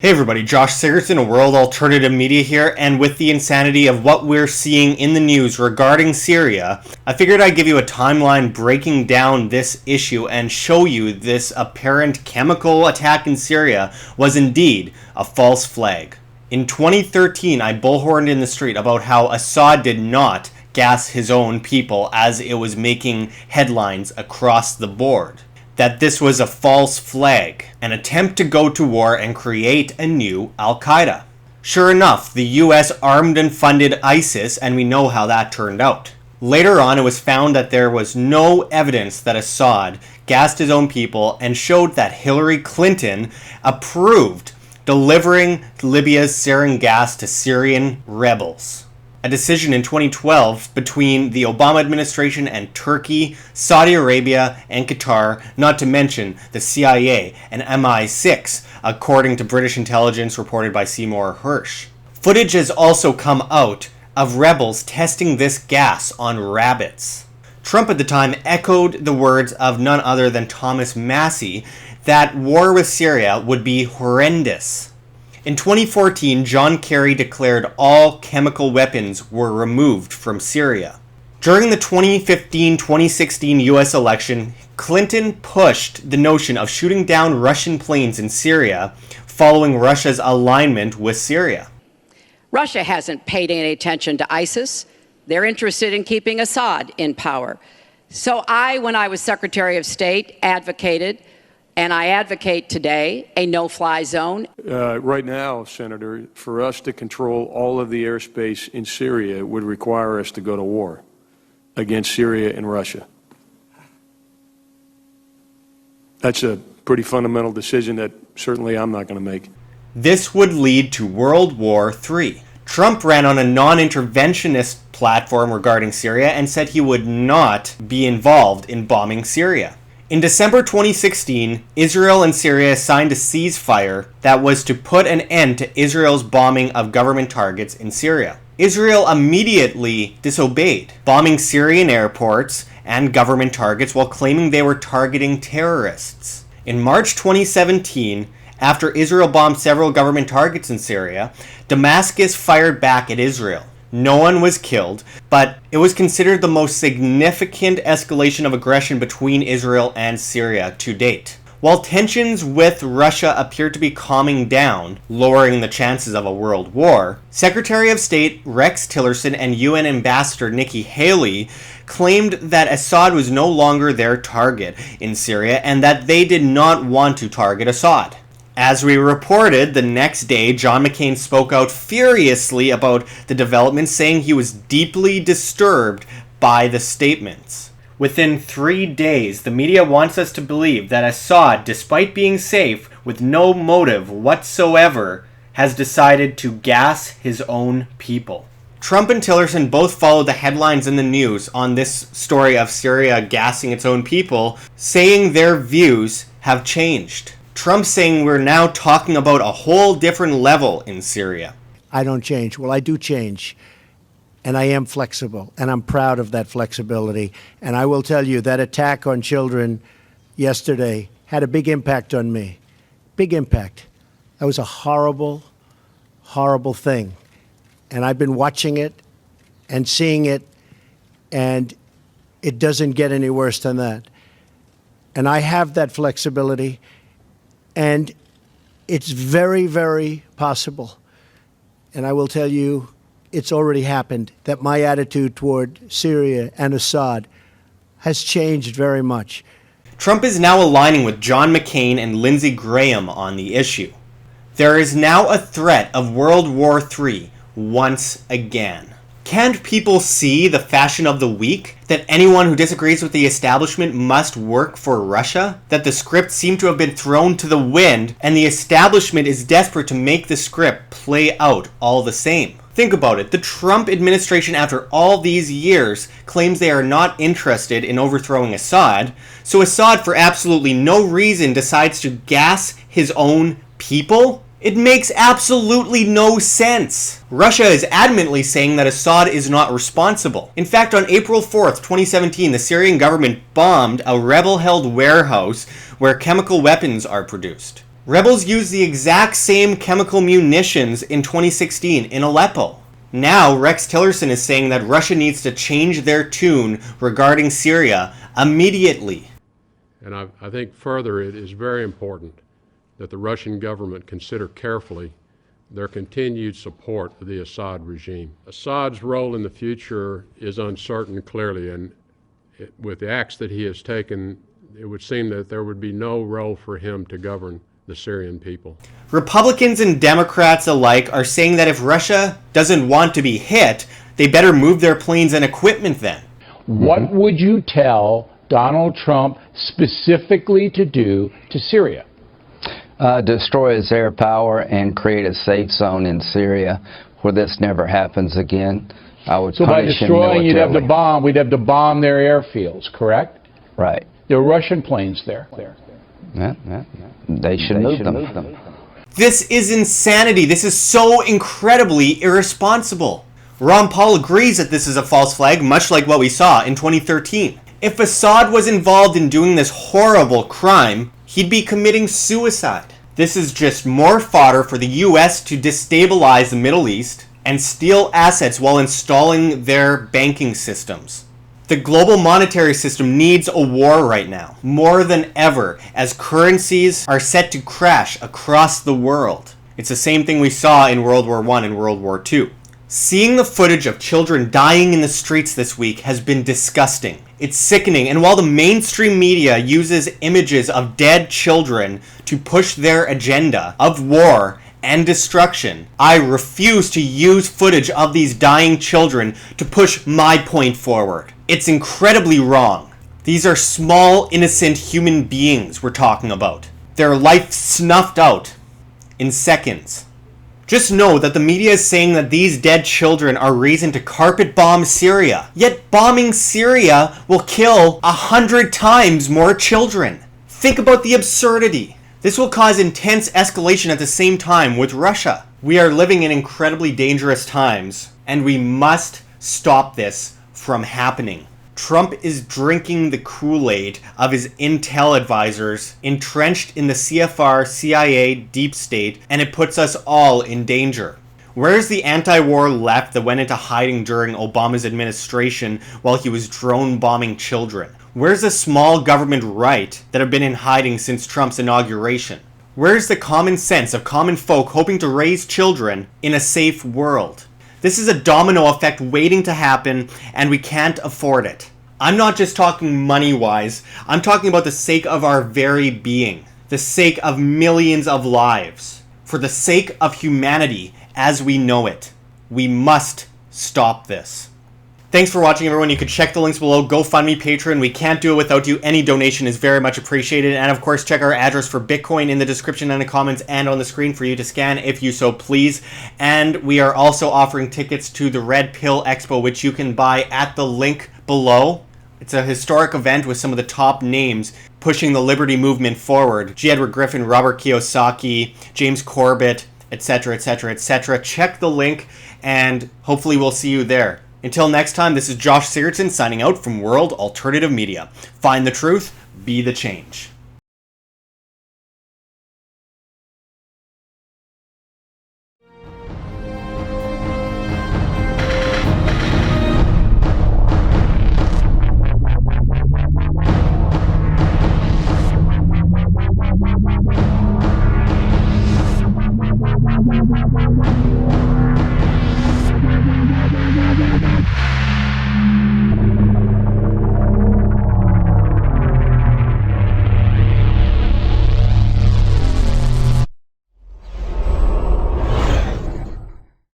Hey everybody, Josh Sigurdson of World Alternative Media here, and with the insanity of what we're seeing in the news regarding Syria, I figured I'd give you a timeline breaking down this issue and show you this apparent chemical attack in Syria was indeed a false flag. In 2013, I bullhorned in the street about how Assad did not gas his own people as it was making headlines across the board. That this was a false flag, an attempt to go to war and create a new Al-Qaeda. Sure enough, the US armed and funded ISIS, and we know how that turned out. Later on, it was found that there was no evidence that Assad gassed his own people and showed that Hillary Clinton approved delivering Libya's sarin gas to Syrian rebels. A decision in 2012 between the Obama administration and Turkey, Saudi Arabia, and Qatar, not to mention the CIA and MI6, according to British intelligence reported by Seymour Hersh. Footage has also come out of rebels testing this gas on rabbits. Trump at the time echoed the words of none other than Thomas Massie that war with Syria would be horrendous. In 2014, John Kerry declared all chemical weapons were removed from Syria. During the 2015-2016 US election, Clinton pushed the notion of shooting down Russian planes in Syria following Russia's alignment with Syria. Russia hasn't paid any attention to ISIS. They're interested in keeping Assad in power. So when I was Secretary of State, advocated, and I advocate today, a no-fly zone. Right now, Senator, for us to control all of the airspace in Syria would require us to go to war against Syria and Russia. That's a pretty fundamental decision that certainly I'm not going to make. This would lead to World War III. Trump ran on a non-interventionist platform regarding Syria and said he would not be involved in bombing Syria. In December 2016, Israel and Syria signed a ceasefire that was to put an end to Israel's bombing of government targets in Syria. Israel immediately disobeyed, bombing Syrian airports and government targets while claiming they were targeting terrorists. In March 2017, after Israel bombed several government targets in Syria, Damascus fired back at Israel. No one was killed, but it was considered the most significant escalation of aggression between Israel and Syria to date. While tensions with Russia appear to be calming down, lowering the chances of a world war, Secretary of State Rex Tillerson and UN Ambassador Nikki Haley claimed that Assad was no longer their target in Syria and that they did not want to target Assad. As we reported, the next day, John McCain spoke out furiously about the development, saying he was deeply disturbed by the statements. Within 3 days, the media wants us to believe that Assad, despite being safe with no motive whatsoever, has decided to gas his own people. Trump and Tillerson both followed the headlines in the news on this story of Syria gassing its own people, saying their views have changed. Trump saying we're now talking about a whole different level in Syria. I don't change. Well, I do change. And I am flexible. And I'm proud of that flexibility. And I will tell you that attack on children yesterday had a big impact on me. Big impact. That was a horrible, horrible thing. And I've been watching it and seeing it. And it doesn't get any worse than that. And I have that flexibility. And it's very, very possible, and I will tell you, it's already happened, that my attitude toward Syria and Assad has changed very much. Trump is now aligning with John McCain and Lindsey Graham on the issue. There is now a threat of World War III once again. Can't people see the fashion of the week? That anyone who disagrees with the establishment must work for Russia? That the script seemed to have been thrown to the wind, and the establishment is desperate to make the script play out all the same? Think about it. The Trump administration, after all these years, claims they are not interested in overthrowing Assad, so Assad, for absolutely no reason, decides to gas his own people? It makes absolutely no sense. Russia is adamantly saying that Assad is not responsible. In fact, on April 4th, 2017, the Syrian government bombed a rebel-held warehouse where chemical weapons are produced. Rebels used the exact same chemical munitions in 2016 in Aleppo. Now, Rex Tillerson is saying that Russia needs to change their tune regarding Syria immediately. And I think further it is very important that the Russian government consider carefully their continued support of the Assad regime. Assad's role in the future is uncertain, clearly, and with the acts that he has taken, it would seem that there would be no role for him to govern the Syrian people. Republicans and Democrats alike are saying that if Russia doesn't want to be hit, they better move their planes and equipment then. What would you tell Donald Trump specifically to do to Syria? Destroy his air power and create a safe zone in Syria where this never happens again. I would so by destroying, you'd have to bomb. We'd have to bomb their airfields, correct? Right. There are Russian planes there. Yeah. They should move them. This is insanity. This is so incredibly irresponsible. Ron Paul agrees that this is a false flag, much like what we saw in 2013. If Assad was involved in doing this horrible crime, he'd be committing suicide. This is just more fodder for the US to destabilize the Middle East and steal assets while installing their banking systems. The global monetary system needs a war right now, more than ever, as currencies are set to crash across the world. It's the same thing we saw in World War I and World War II. Seeing the footage of children dying in the streets this week has been disgusting. It's sickening, and while the mainstream media uses images of dead children to push their agenda of war and destruction, I refuse to use footage of these dying children to push my point forward. It's incredibly wrong. These are small, innocent human beings we're talking about. Their life snuffed out in seconds. Just know that the media is saying that these dead children are reason to carpet bomb Syria. Yet bombing Syria will kill 100 times more children. Think about the absurdity. This will cause intense escalation at the same time with Russia. We are living in incredibly dangerous times, and we must stop this from happening. Trump is drinking the Kool-Aid of his intel advisors entrenched in the CFR, CIA, deep state, and it puts us all in danger. Where's the anti-war left that went into hiding during Obama's administration while he was drone bombing children? Where's the small government right that have been in hiding since Trump's inauguration? Where's the common sense of common folk hoping to raise children in a safe world? This is a domino effect waiting to happen, and we can't afford it. I'm not just talking money-wise, I'm talking about the sake of our very being, the sake of millions of lives, for the sake of humanity as we know it. We must stop this. Thanks for watching, everyone. You can check the links below. GoFundMe, Patreon. We can't do it without you. Any donation is very much appreciated. And of course, check our address for Bitcoin in the description and the comments and on the screen for you to scan if you so please. And we are also offering tickets to the Red Pill Expo, which you can buy at the link below. It's a historic event with some of the top names pushing the liberty movement forward. G. Edward Griffin, Robert Kiyosaki, James Corbett, etc., etc., etc. Check the link, and hopefully we'll see you there. Until next time, this is Josh Sigurdson signing out from World Alternative Media. Find the truth, be the change.